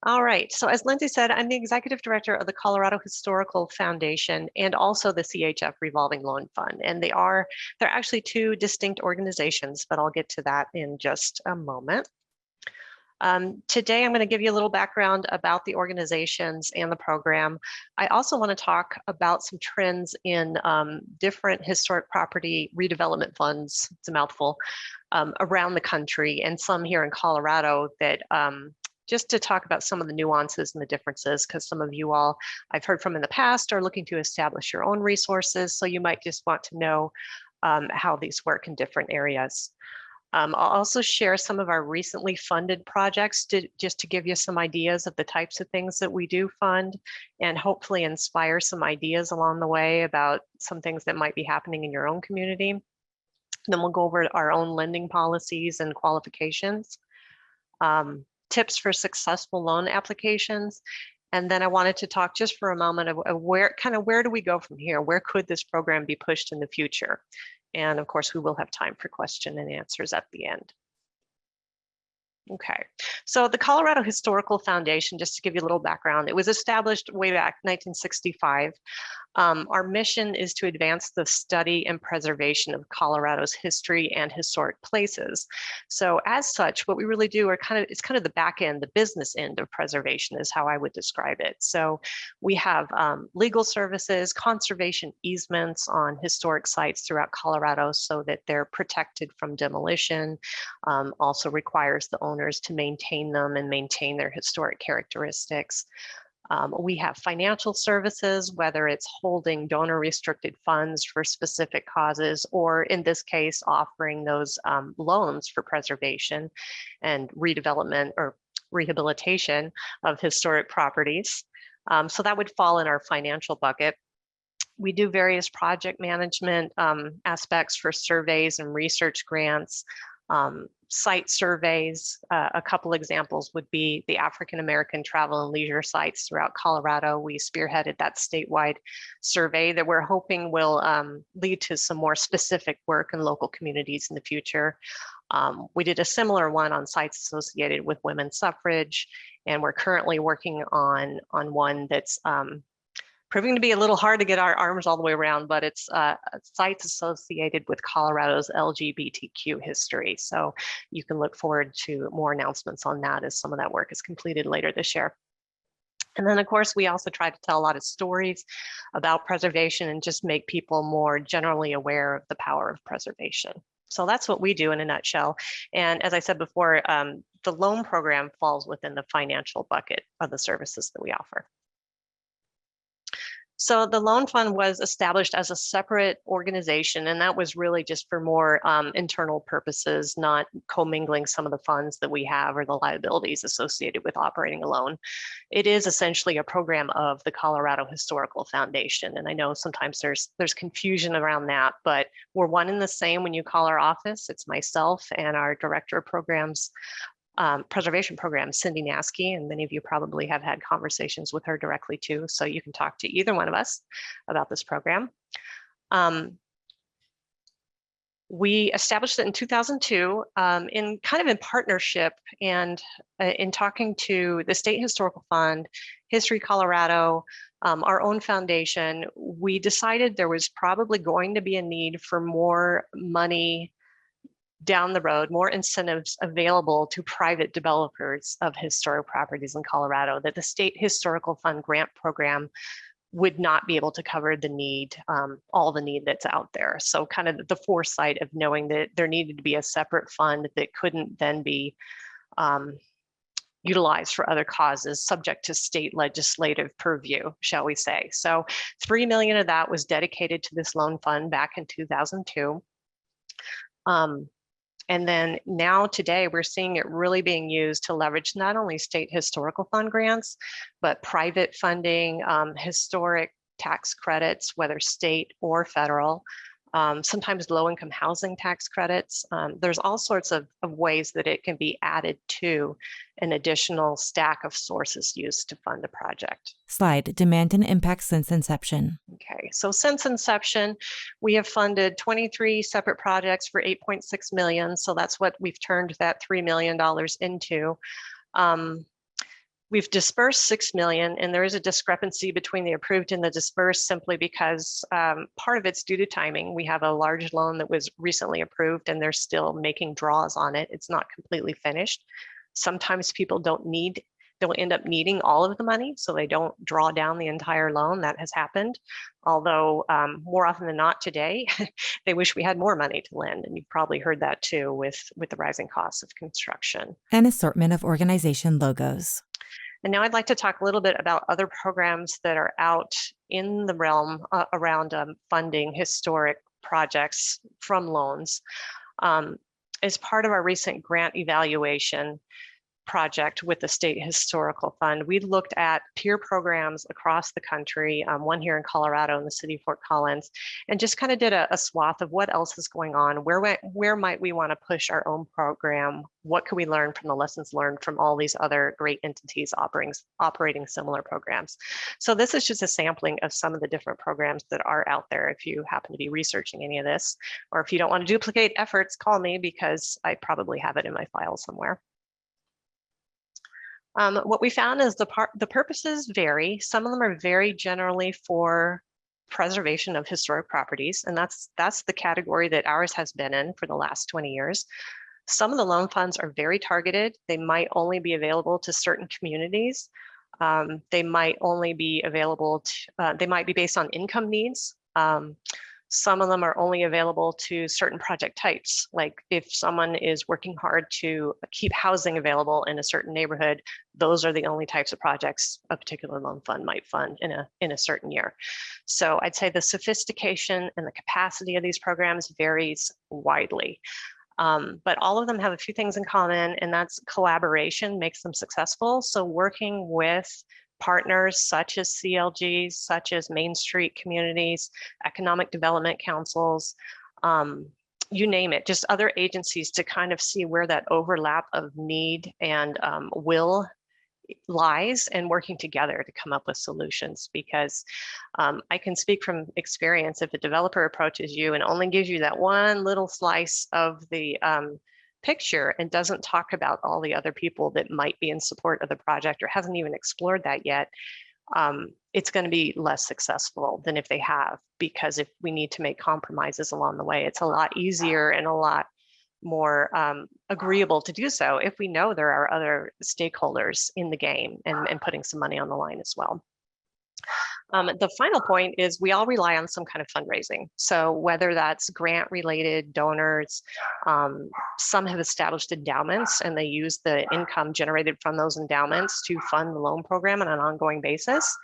All right, so as Lindsay said, I'm the executive director of the Colorado Historical Foundation and also the CHF Revolving Loan Fund. And they're actually two distinct organizations, but I'll get to that in just a moment. Today, I'm going to give you a little background about the organizations and the program. I also want to talk about some trends in different historic property redevelopment funds, it's a mouthful, around the country, and some here in Colorado that just to talk about some of the nuances and the differences, because some of you all I've heard from in the past are looking to establish your own resources. So you might just want to know how these work in different areas. I'll also share some of our recently funded projects just to give you some ideas of the types of things that we do fund and hopefully inspire some ideas along the way about some things that might be happening in your own community. Then we'll go over our own lending policies and qualifications, tips for successful loan applications. And then I wanted to talk just for a moment of where do we go from here? Where could this program be pushed in the future? And of course, we will have time for question and answers at the end. Okay, so the Colorado Historical Foundation, just to give you a little background, it was established way back 1965. Our mission is to advance the study and preservation of Colorado's history and historic places. So as such, what we really do are it's kind of the back end, the business end of preservation is how I would describe it. So we have legal services, conservation easements on historic sites throughout Colorado so that they're protected from demolition, also requires the owners to maintain them and maintain their historic characteristics. We have financial services, whether it's holding donor restricted funds for specific causes, or in this case, offering those loans for preservation and redevelopment or rehabilitation of historic properties. So that would fall in our financial bucket. We do various project management aspects for surveys and research grants. Site surveys, a couple examples would be the African American travel and leisure sites throughout Colorado. We spearheaded that statewide survey that we're hoping will lead to some more specific work in local communities in the future. We did a similar one on sites associated with women's suffrage, and we're currently working on one that's proving to be a little hard to get our arms all the way around, but it's sites associated with Colorado's LGBTQ history. So you can look forward to more announcements on that as some of that work is completed later this year. And then of course, we also try to tell a lot of stories about preservation and just make people more generally aware of the power of preservation. So that's what we do in a nutshell. And as I said before, the loan program falls within the financial bucket of the services that we offer. So the loan fund was established as a separate organization, and that was really just for more internal purposes, not commingling some of the funds that we have or the liabilities associated with operating a loan. It is essentially a program of the Colorado Historical Foundation, and I know sometimes there's confusion around that, but we're one and the same when you call our office. It's myself and our director of programs, preservation program, Cindy Naskey, and many of you probably have had conversations with her directly too, so you can talk to either one of us about this program. We established it in 2002 in partnership and in talking to the State Historical Fund, History Colorado, our own foundation. We decided there was probably going to be a need for more money down the road, more incentives available to private developers of historic properties in Colorado, that the State Historical Fund grant program would not be able to cover the need, all the need that's out there. So kind of the foresight of knowing that there needed to be a separate fund that couldn't then be utilized for other causes subject to state legislative purview, shall we say. So $3 million of that was dedicated to this loan fund back in 2002. And then now today, we're seeing it really being used to leverage not only state historical fund grants, but private funding, historic tax credits, whether state or federal, sometimes low-income housing tax credits. There's all sorts of ways that it can be added to an additional stack of sources used to fund a project. Slide, demand and impact since inception. Okay, so since inception, we have funded 23 separate projects for $8.6 million. So that's what we've turned that $3 million into. We've dispersed 6 million, and there is a discrepancy between the approved and the dispersed simply because part of it's due to timing. We have a large loan that was recently approved and they're still making draws on it. It's not completely finished. Sometimes people don't end up needing all of the money, so they don't draw down the entire loan. That has happened. Although more often than not today, they wish we had more money to lend. And you've probably heard that too with the rising costs of construction. An assortment of organization logos. And now I'd like to talk a little bit about other programs that are out in the realm around funding historic projects from loans. As part of our recent grant evaluation project with the State Historical Fund, we looked at peer programs across the country, one here in Colorado in the city of Fort Collins, and just kind of did a swath of what else is going on, where might we want to push our own program, what could we learn from the lessons learned from all these other great entities operating similar programs. So this is just a sampling of some of the different programs that are out there if you happen to be researching any of this, or if you don't want to duplicate efforts, call me because I probably have it in my file somewhere. What we found is the purposes vary. Some of them are very generally for preservation of historic properties, and that's the category that ours has been in for the last 20 years. Some of the loan funds are very targeted. They might only be available to certain communities. They might only be available to, they might be based on income needs. Some of them are only available to certain project types. Like if someone is working hard to keep housing available in a certain neighborhood, those are the only types of projects a particular loan fund might fund in a certain year. So I'd say the sophistication and the capacity of these programs varies widely. But all of them have a few things in common, and that's collaboration makes them successful. So working with partners such as CLGs, such as Main Street communities, economic development councils, you name it, just other agencies to kind of see where that overlap of need and will lies, and working together to come up with solutions. Because I can speak from experience, if a developer approaches you and only gives you that one little slice of the picture and doesn't talk about all the other people that might be in support of the project or hasn't even explored that yet, it's going to be less successful than if they have, because if we need to make compromises along the way, it's a lot easier and a lot more agreeable to do so if we know there are other stakeholders in the game and putting some money on the line as well. The final point is we all rely on some kind of fundraising. So whether that's grant related, donors, some have established endowments and they use the income generated from those endowments to fund the loan program on an ongoing basis.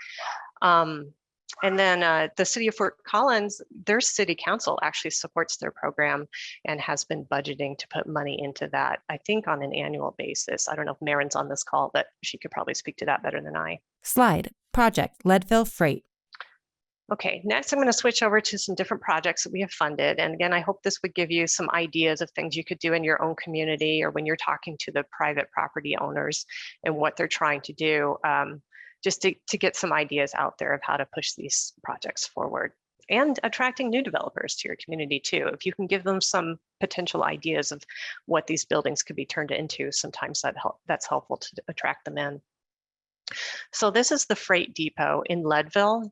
And then the city of Fort Collins, their city council actually supports their program and has been budgeting to put money into that, I think on an annual basis. I don't know if Marin's on this call, but she could probably speak to that better than I. Slide, Project Leadville Freight. Okay, next I'm going to switch over to some different projects that we have funded. And again, I hope this would give you some ideas of things you could do in your own community or when you're talking to the private property owners and what they're trying to do, just to get some ideas out there of how to push these projects forward. And attracting new developers to your community too. If you can give them some potential ideas of what these buildings could be turned into, sometimes that's helpful to attract them in. So this is the freight depot in Leadville.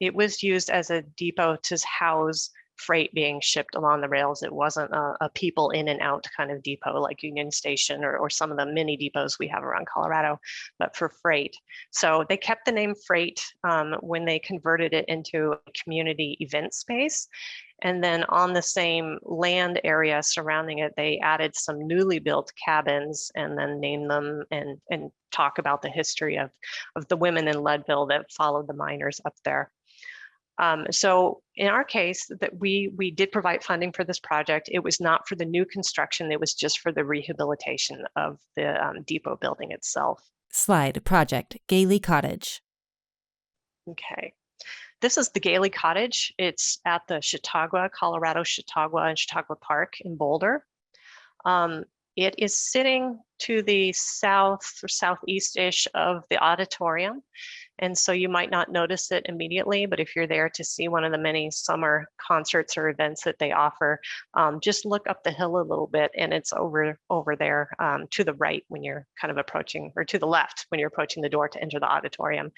It was used as a depot to house freight being shipped along the rails. It wasn't a people in and out kind of depot like Union Station or some of the mini depots we have around Colorado, but for freight. So they kept the name freight when they converted it into a community event space. And then on the same land area surrounding it, they added some newly built cabins and then named them and talk about the history of the women in Leadville that followed the miners up there. So in our case, that we did provide funding for this project. It was not for the new construction. It was just for the rehabilitation of the depot building itself. Slide, Project Gailey Cottage. Okay. This is the Gailey Cottage. It's at the Chautauqua, Colorado Chautauqua and Chautauqua Park in Boulder. It is sitting to the south or southeast-ish of the auditorium. And so you might not notice it immediately, but if you're there to see one of the many summer concerts or events that they offer, just look up the hill a little bit and it's over there to the right when you're kind of approaching, or to the left when you're approaching the door to enter the auditorium.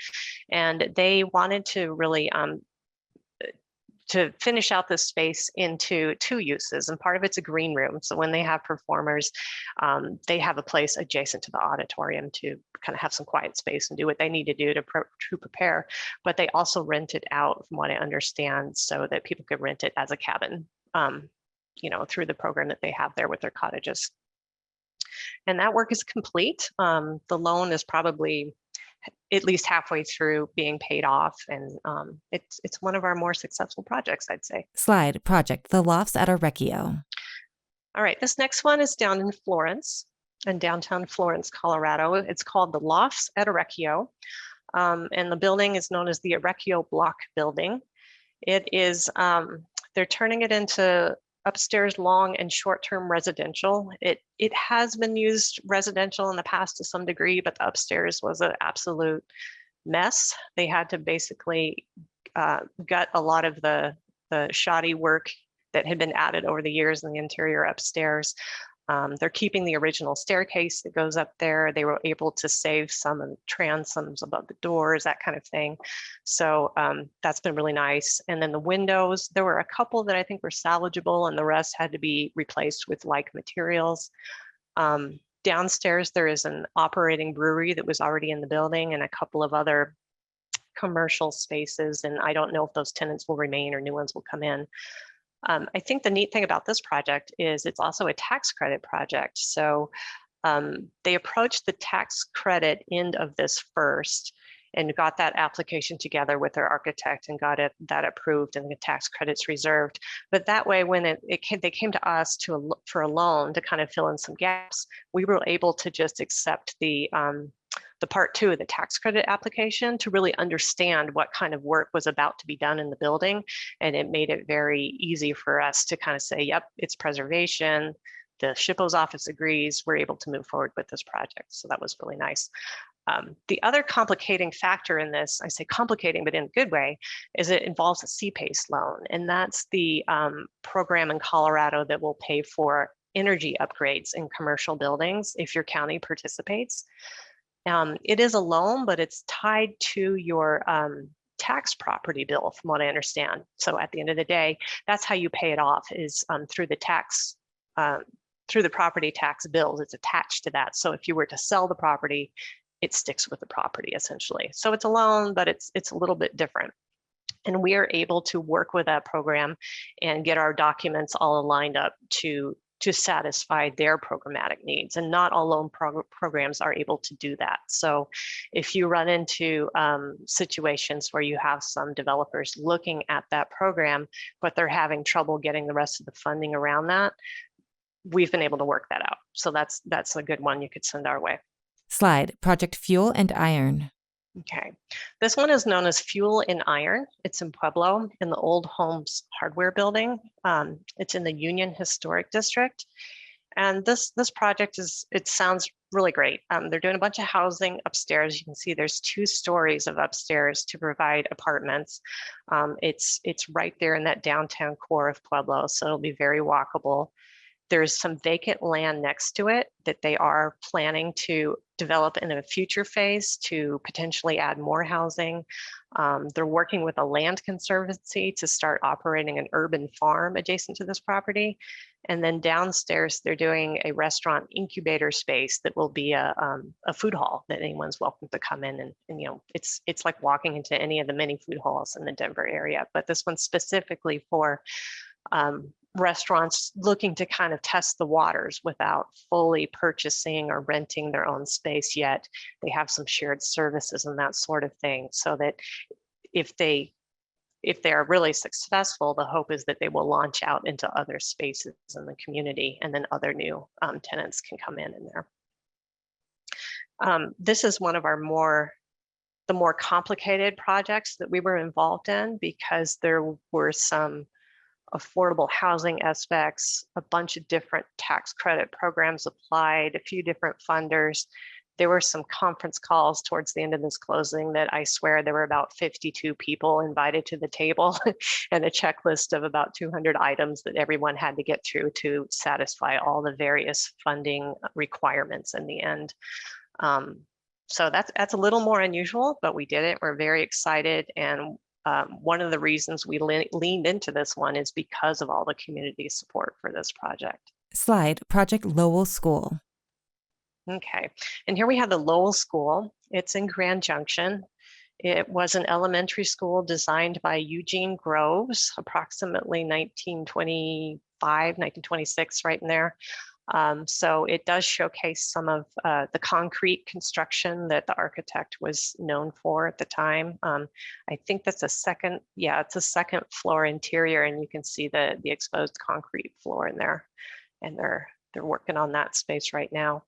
And they wanted to really to finish out this space into 2 uses, and part of it's a green room. So when they have performers, they have a place adjacent to the auditorium to kind of have some quiet space and do what they need to do to prepare. But they also rent it out, from what I understand, so that people could rent it as a cabin, through the program that they have there with their cottages. And that work is complete. The loan is probably at least halfway through being paid off. And it's one of our more successful projects, I'd say. Slide project, the lofts at Orecchio. All right, this next one is down in Florence, in downtown Florence, Colorado. It's called the Lofts at Orecchio. And the building is known as the Orecchio Block Building. It is, they're turning it into upstairs long and short-term residential. It has been used residential in the past to some degree, but the upstairs was an absolute mess. They had to basically gut a lot of the shoddy work that had been added over the years in the interior upstairs. They're keeping the original staircase that goes up there. They were able to save some transoms above the doors, that kind of thing. So that's been really nice. And then the windows, there were a couple that I think were salvageable and the rest had to be replaced with like materials. Downstairs, there is an operating brewery that was already in the building and a couple of other commercial spaces. And I don't know if those tenants will remain or new ones will come in. I think the neat thing about this project is it's also a tax credit project. So they approached the tax credit end of this first and got that application together with their architect and got that approved and the tax credits reserved. But that way, when they came to us for a loan to kind of fill in some gaps, we were able to just accept the part 2 of the tax credit application to really understand what kind of work was about to be done in the building. And it made it very easy for us to kind of say, yep, it's preservation. The SHPO's office agrees, we're able to move forward with this project. So that was really nice. The other complicating factor in this, I say complicating, but in a good way, is it involves a CPACE loan. And that's the program in Colorado that will pay for energy upgrades in commercial buildings if your county participates. It is a loan, but it's tied to your tax property bill, from what I understand. So at the end of the day, that's how you pay it off, is through the tax, through the property tax bills. It's attached to that. So if you were to sell the property, it sticks with the property essentially. So it's a loan, but it's a little bit different. And we are able to work with that program and get our documents all lined up to satisfy their programmatic needs. And not all loan programs are able to do that. So if you run into situations where you have some developers looking at that program, but they're having trouble getting the rest of the funding around that, we've been able to work that out. So that's a good one you could send our way. Slide project Fuel and Iron. Okay, this one is known as Fuel and Iron. It's in Pueblo in the Old Homes Hardware Building. It's in the Union Historic District. And this project it sounds really great. They're doing a bunch of housing upstairs. You can see there's 2 stories of upstairs to provide apartments. It's right there in that downtown core of Pueblo, so it'll be very walkable. There's some vacant land next to it that they are planning to develop in a future phase to potentially add more housing. They're working with a land conservancy to start operating an urban farm adjacent to this property. And then downstairs, they're doing a restaurant incubator space that will be a food hall that anyone's welcome to come in and it's like walking into any of the many food halls in the Denver area. But this one's specifically for restaurants looking to kind of test the waters without fully purchasing or renting their own space yet. They have some shared services and that sort of thing, so that if they are really successful, the hope is that they will launch out into other spaces in the community, and then other new tenants can come in there. This is one of the more complicated projects that we were involved in, because there were some affordable housing aspects, a bunch of different tax credit programs applied, a few different funders. There were some conference calls towards the end of this closing that I swear there were about 52 people invited to the table and a checklist of about 200 items that everyone had to get through to satisfy all the various funding requirements in the end. So that's a little more unusual, but we did it. We're very excited. And one of the reasons we leaned into this one is because of all the community support for this project. Slide, Project Lowell School. Okay, and here we have the Lowell School. It's in Grand Junction. It was an elementary school designed by Eugene Groves, approximately 1925, 1926, right in there. So it does showcase some of the concrete construction that the architect was known for at the time. I think that's it's a second floor interior, and you can see the exposed concrete floor in there, and they're working on that space right now.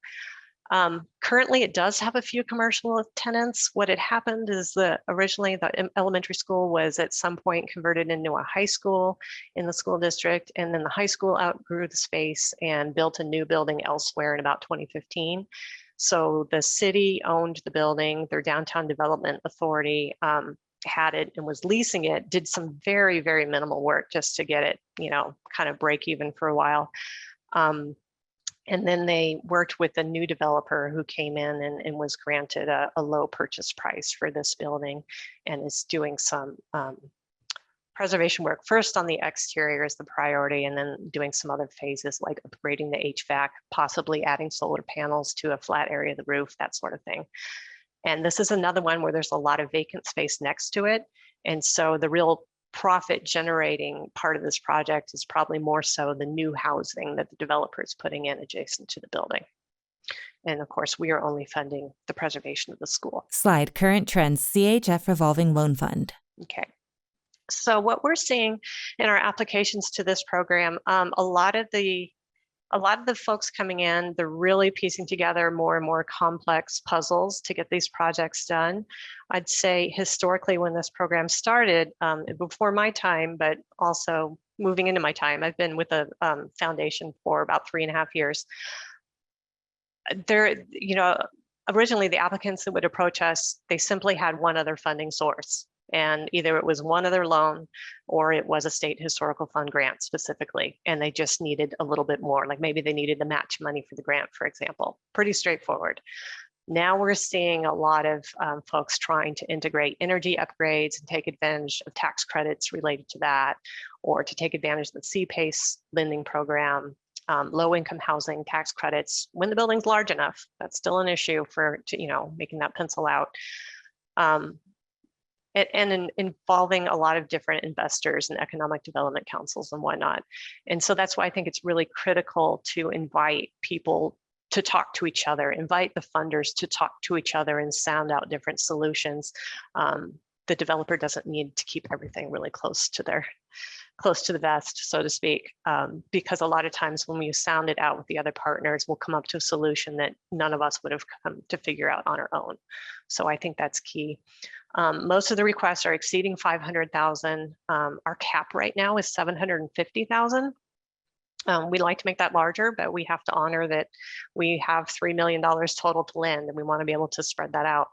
Currently, it does have a few commercial tenants. What had happened is that originally the elementary school was at some point converted into a high school in the school district, and then the high school outgrew the space and built a new building elsewhere in about 2015. So the city owned the building, their downtown development authority had it and was leasing it, did some very, very minimal work just to get it, kind of break even for a while. And then they worked with a new developer who came in and was granted a low purchase price for this building, and is doing some preservation work. First on the exterior is the priority, and then doing some other phases like upgrading the HVAC, possibly adding solar panels to a flat area of the roof, that sort of thing. And this is another one where there's a lot of vacant space next to it. And so the real profit generating part of this project is probably more so the new housing that the developer is putting in adjacent to the building. And of course, we are only funding the preservation of the school. Slide, Current Trends, CHF Revolving Loan Fund. Okay. So what we're seeing in our applications to this program, a lot of the folks coming in, they're really piecing together more and more complex puzzles to get these projects done. I'd say historically when this program started, before my time, but also moving into my time, I've been with the foundation for about 3.5 years. Originally the applicants that would approach us, they simply had one other funding source. And either it was one other loan or it was a state historical fund grant specifically. And they just needed a little bit more, like maybe they needed to match money for the grant, for example. Pretty straightforward. Now we're seeing a lot of folks trying to integrate energy upgrades and take advantage of tax credits related to that, or to take advantage of the CPACE lending program, low income housing tax credits when the building's large enough. That's still an issue for making that pencil out. And involving a lot of different investors and economic development councils and whatnot. And so that's why I think it's really critical to invite people to talk to each other, invite the funders to talk to each other and sound out different solutions. The developer doesn't need to keep everything really close to the vest, so to speak, because a lot of times when we sound it out with the other partners, we'll come up to a solution that none of us would have come to figure out on our own. So I think that's key. Most of the requests are exceeding 500,000. Our cap right now is 750,000. We'd like to make that larger, but we have to honor that we have $3 million total to lend, and we want to be able to spread that out.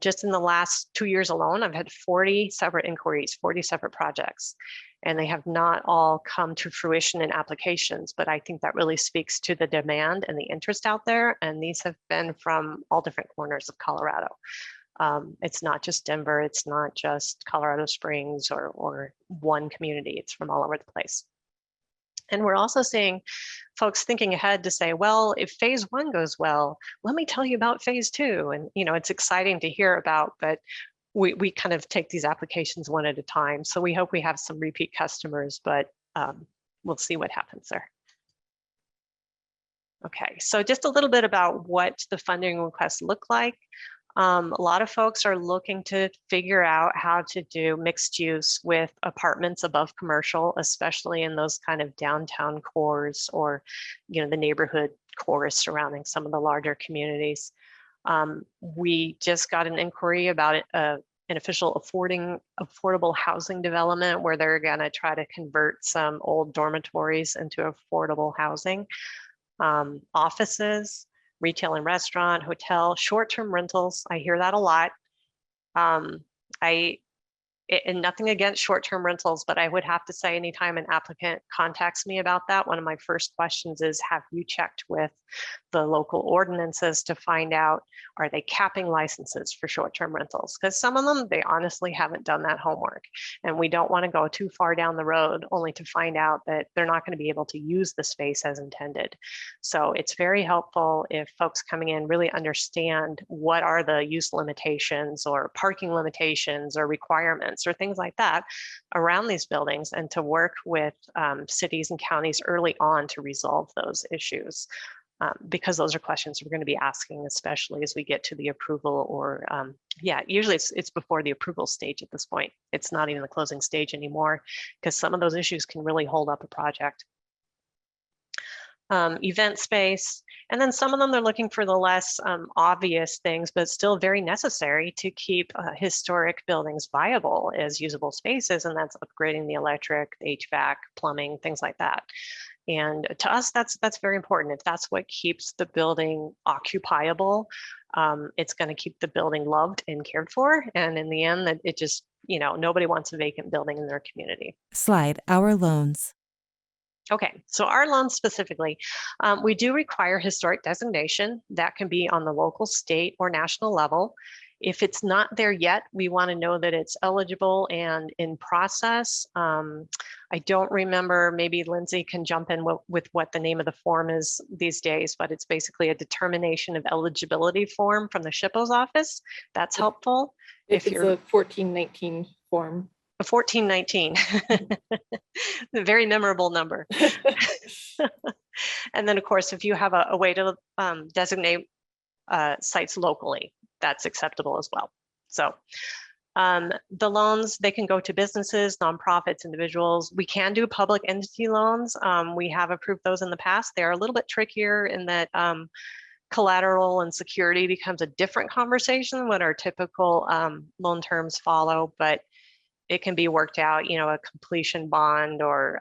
Just in the last 2 years alone, I've had 40 separate inquiries, 40 separate projects, and they have not all come to fruition in applications, but I think that really speaks to the demand and the interest out there. And these have been from all different corners of Colorado. It's not just Denver, it's not just Colorado Springs or one community, it's from all over the place. And we're also seeing folks thinking ahead to say, well, if phase 1 goes well, let me tell you about phase 2. And, it's exciting to hear about, but we kind of take these applications one at a time. So we hope we have some repeat customers, but we'll see what happens there. Okay, so just a little bit about what the funding requests look like. A lot of folks are looking to figure out how to do mixed use with apartments above commercial, especially in those kind of downtown cores or, the neighborhood cores surrounding some of the larger communities. We just got an inquiry about official affordable housing development where they're going to try to convert some old dormitories into affordable housing. Offices, retail and restaurant, hotel, short-term rentals. I hear that a lot. And nothing against short-term rentals, but I would have to say anytime an applicant contacts me about that, one of my first questions is, have you checked with the local ordinances to find out, are they capping licenses for short-term rentals? Because some of them, they honestly haven't done that homework. And we don't want to go too far down the road only to find out that they're not going to be able to use the space as intended. So it's very helpful if folks coming in really understand what are the use limitations or parking limitations or requirements or things like that around these buildings, and to work with cities and counties early on to resolve those issues. Because those are questions we're going to be asking, especially as we get to the approval or, yeah, usually it's before the approval stage at this point. It's not even the closing stage anymore, because some of those issues can really hold up a project. Event space, and then some of them they're looking for the less obvious things, but still very necessary to keep historic buildings viable as usable spaces, and that's upgrading the electric, the HVAC, plumbing, things like that. And to us, that's very important. If that's what keeps the building occupiable, it's going to keep the building loved and cared for. And in the end, it just, nobody wants a vacant building in their community. Slide, our loans. Okay, so our loans specifically, we do require historic designation. That can be on the local, state, or national level. If it's not there yet, we want to know that it's eligible and in process. I don't remember, maybe Lindsay can jump in with what the name of the form is these days, but it's basically a determination of eligibility form from the SHPO's office. That's helpful. It's a 1419 form. A 1419, a very memorable number. And then of course, if you have a way to designate sites locally, that's acceptable as well. So the loans, they can go to businesses, nonprofits, individuals. We can do public entity loans. We have approved those in the past. They're a little bit trickier in that collateral and security becomes a different conversation when our typical loan terms follow, but it can be worked out, a completion bond, or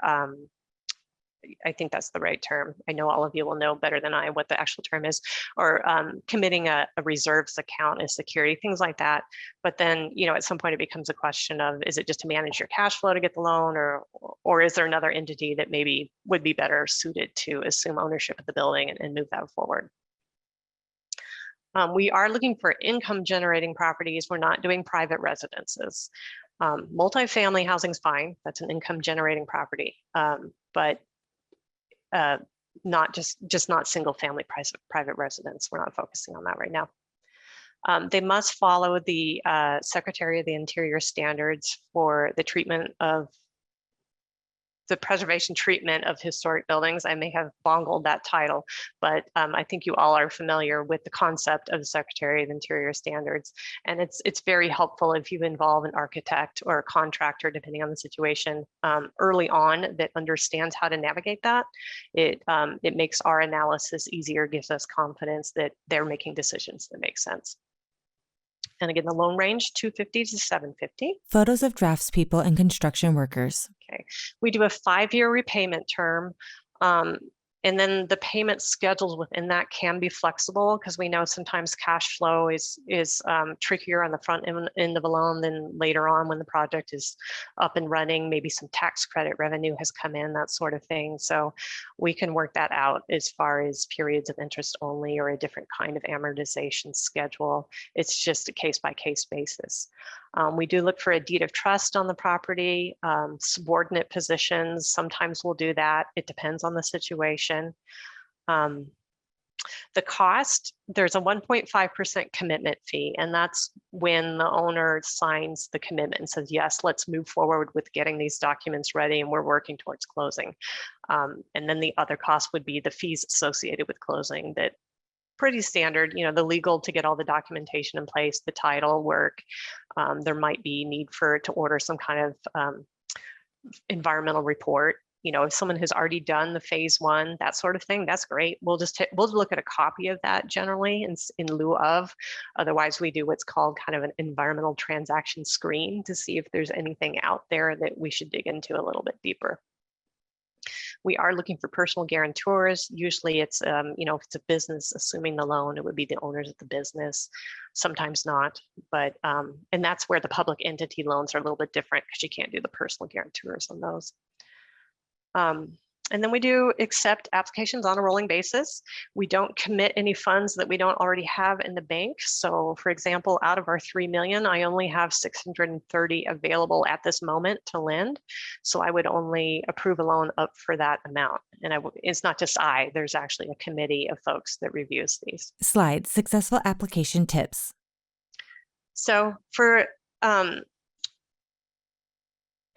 I think that's the right term. I know all of you will know better than I what the actual term is, or committing a reserves account as security, things like that. But then, at some point it becomes a question of, is it just to manage your cash flow to get the loan, or is there another entity that maybe would be better suited to assume ownership of the building and move that forward? We are looking for income generating properties. We're not doing private residences. Multifamily housing is fine. That's an income generating property, but not just not single family private residence. We're not focusing on that right now. They must follow the Secretary of the Interior standards for the treatment of the preservation treatment of historic buildings. I may have bungled that title, but I think you all are familiar with the concept of the Secretary of Interior standards. And it's very helpful if you involve an architect or a contractor, depending on the situation, early on, that understands how to navigate that. It makes our analysis easier, gives us confidence that they're making decisions that make sense. And again, the loan range, 250 to 750. Photos of draftspeople and construction workers. Okay, we do a 5-year repayment term. And then the payment schedules within that can be flexible, because we know sometimes cash flow is trickier on the front end of a loan than later on when the project is up and running. Maybe some tax credit revenue has come in, that sort of thing. So we can work that out as far as periods of interest only or a different kind of amortization schedule. It's just a case-by-case basis. We do look for a deed of trust on the property, subordinate positions. Sometimes we'll do that. It depends on the situation. The cost, there's a 1.5% commitment fee, and that's when the owner signs the commitment and says, yes, let's move forward with getting these documents ready and we're working towards closing. And then the other cost would be the fees associated with closing, that pretty standard, the legal to get all the documentation in place, the title work. There might be need to order some kind of environmental report if someone has already done the phase 1, that sort of thing, that's great. We'll look at a copy of that generally in lieu of. Otherwise, we do what's called kind of an environmental transaction screen to see if there's anything out there that we should dig into a little bit deeper. We are looking for personal guarantors. Usually it's, if it's a business assuming the loan, it would be the owners of the business, sometimes not. But, and that's where the public entity loans are a little bit different because you can't do the personal guarantors on those. And then we do accept applications on a rolling basis. We don't commit any funds that we don't already have in the bank. So for example, out of our 3 million, I only have 630 available at this moment to lend. So I would only approve a loan up for that amount. And it's not just there's actually a committee of folks that reviews these. Slide successful application tips. So for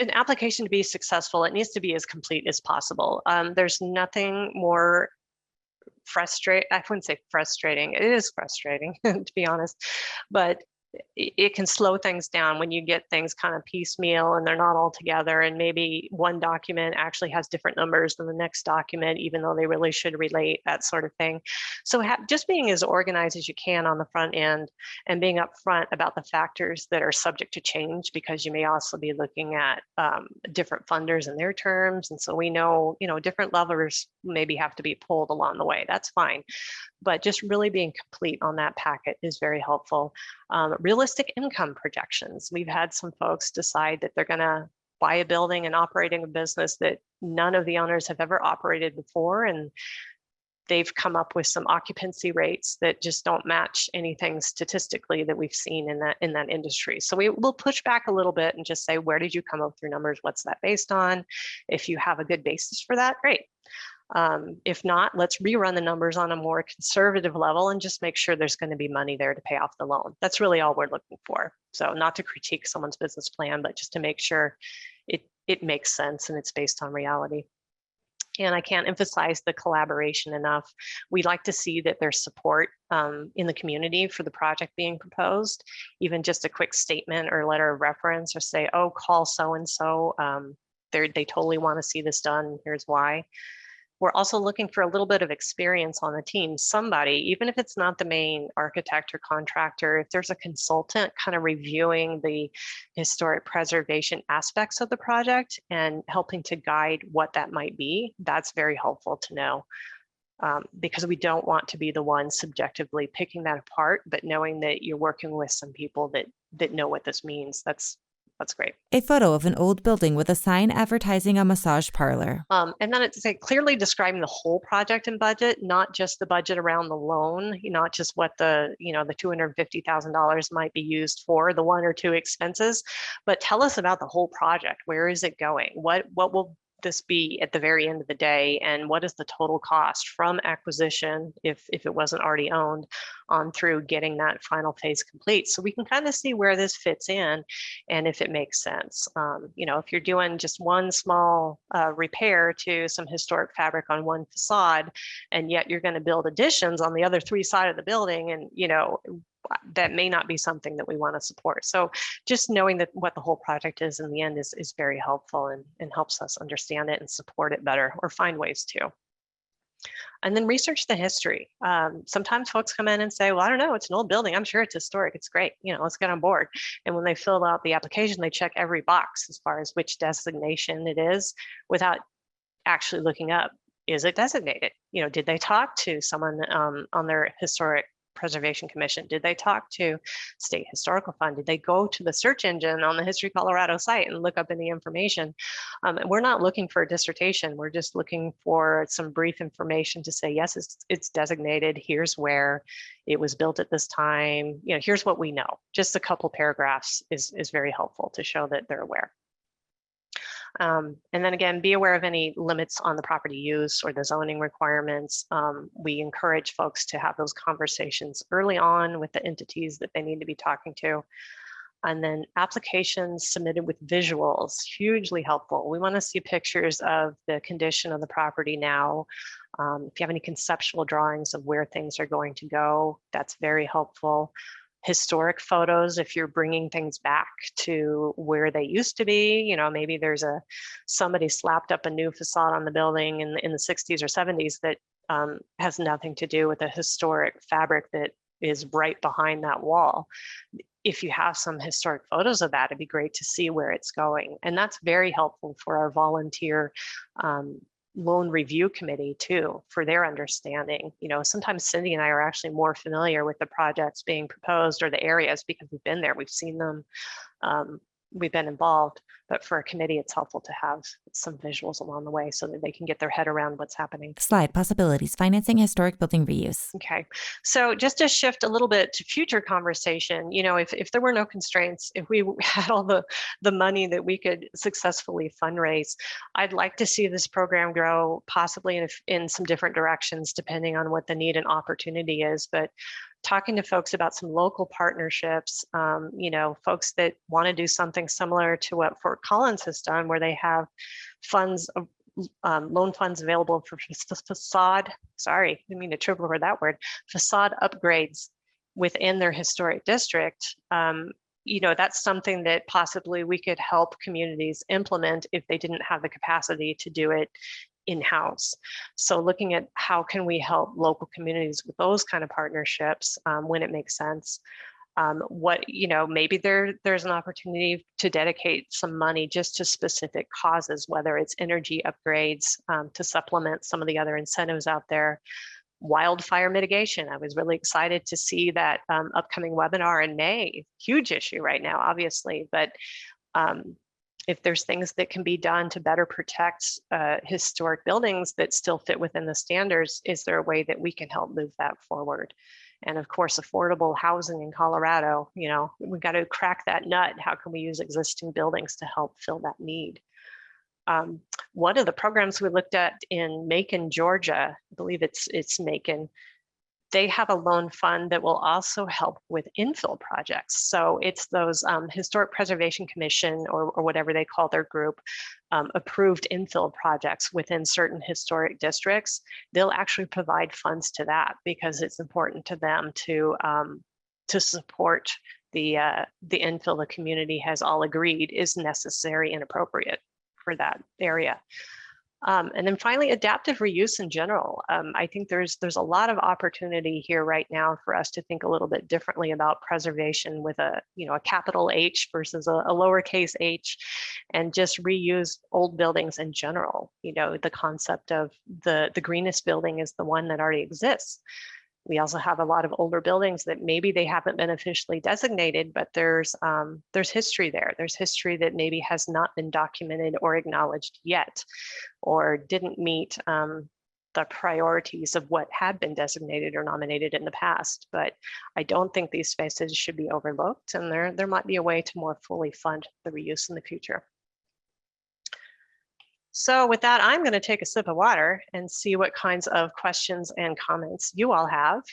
an application to be successful, it needs to be as complete as possible. There's nothing more frustrating. I wouldn't say frustrating. It is frustrating, to be honest, but it can slow things down when you get things kind of piecemeal and they're not all together, and maybe one document actually has different numbers than the next document, even though they really should relate, that sort of thing. So just being as organized as you can on the front end and being upfront about the factors that are subject to change, because you may also be looking at different funders and their terms. And so we know, different levers maybe have to be pulled along the way. That's fine. But just really being complete on that packet is very helpful. Realistic income projections. We've had some folks decide that they're going to buy a building and operating a business that none of the owners have ever operated before, and they've come up with some occupancy rates that just don't match anything statistically that we've seen in that industry. So we will push back a little bit and just say, where did you come up with your numbers? What's that based on? If you have a good basis for that, great. If not, let's rerun the numbers on a more conservative level and just make sure there's going to be money there to pay off the loan. That's really all we're looking for. So not to critique someone's business plan, but just to make sure it makes sense and it's based on reality. And I can't emphasize the collaboration enough. We like to see that there's support in the community for the project being proposed. Even just a quick statement or letter of reference, or say, oh, call so-and-so. They totally want to see this done. Here's why. We're also looking for a little bit of experience on the team. Somebody, even if it's not the main architect or contractor, if there's a consultant kind of reviewing the historic preservation aspects of the project and helping to guide what that might be, that's very helpful to know. Because we don't want to be the ones subjectively picking that apart, but knowing that you're working with some people that know what this means, that's great. A photo of an old building with a sign advertising a massage parlor. And then it's clearly describing the whole project and budget, not just the budget around the loan, not just what the $250,000 might be used for, the 1 or 2 expenses, but tell us about the whole project. Where is it going? What will this be at the very end of the day, and what is the total cost from acquisition, if it wasn't already owned, on through getting that final phase complete, so we can kind of see where this fits in and if it makes sense. If you're doing just one small repair to some historic fabric on one facade, and yet you're going to build additions on the other 3 sides of the building, and that may not be something that we want to support. So just knowing that what the whole project is in the end is very helpful and helps us understand it and support it better, or find ways to. And then research the history. Sometimes folks come in and say, well, I don't know, it's an old building. I'm sure it's historic. It's great. Let's get on board. And when they fill out the application, they check every box as far as which designation it is without actually looking up, is it designated? Did they talk to someone on their historic Preservation Commission? Did they talk to State Historical Fund? Did they go to the search engine on the History Colorado site and look up any information? We're not looking for a dissertation. We're just looking for some brief information to say, yes, it's designated. Here's where it was built at this time. Here's what we know. Just a couple paragraphs is very helpful to show that they're aware. And then again, be aware of any limits on the property use or the zoning requirements. We encourage folks to have those conversations early on with the entities that they need to be talking to. And then applications submitted with visuals, hugely helpful. We want to see pictures of the condition of the property now. If you have any conceptual drawings of where things are going to go, that's very helpful. historic photos if you're bringing things back to where they used to be. You know, maybe there's somebody slapped up a new facade on the building in the 60s or 70s that has nothing to do with a historic fabric that is right behind that wall. If you have some historic photos of that, it'd be great to see where it's going. And that's very helpful for our volunteer loan review committee too, for their understanding. You know, sometimes Cindy and I are actually more familiar with the projects being proposed or the areas because we've been there, we've seen them, we've been involved. But for a committee, it's helpful to have some visuals along the way so that they can get their head around what's happening. Slide possibilities, financing historic building reuse. Okay, so just to shift a little bit to future conversation, you know, if there were no constraints, if we had all the money that we could successfully fundraise, I'd like to see this program grow possibly in some different directions depending on what the need and opportunity is. But talking to folks about some local partnerships, you know, folks that want to do something similar to what Fort Collins has done, where they have funds, loan funds available for facade, sorry, I didn't mean to triple over that word, facade upgrades within their historic district. You know, that's something that possibly we could help communities implement if they didn't have the capacity to do it in-house. So looking at how can we help local communities with those kind of partnerships when it makes sense. What, you know, maybe there's an opportunity to dedicate some money just to specific causes, whether it's energy upgrades to supplement some of the other incentives out there. Wildfire mitigation. I was really excited to see that upcoming webinar in May. Huge issue right now, obviously, but if there's things that can be done to better protect historic buildings that still fit within the standards, is there a way that we can help move that forward? And of course, affordable housing in Colorado, you know, we've got to crack that nut. How can we use existing buildings to help fill that need? One of the programs we looked at in Macon, Georgia, I believe it's Macon, they have a loan fund that will also help with infill projects. So it's those Historic Preservation Commission or whatever they call their group, approved infill projects within certain historic districts. They'll actually provide funds to that because it's important to them to support the infill the community has all agreed is necessary and appropriate for that area. And then finally, adaptive reuse in general. I think there's a lot of opportunity here right now for us to think a little bit differently about preservation with a capital H versus a lowercase h, and just reuse old buildings in general. You know, the concept of the greenest building is the one that already exists. We also have a lot of older buildings that maybe they haven't been officially designated, but there's history there. There's history that maybe has not been documented or acknowledged yet, or didn't meet the priorities of what had been designated or nominated in the past. But I don't think these spaces should be overlooked, and there might be a way to more fully fund the reuse in the future. So with that, I'm going to take a sip of water and see what kinds of questions and comments you all have. If you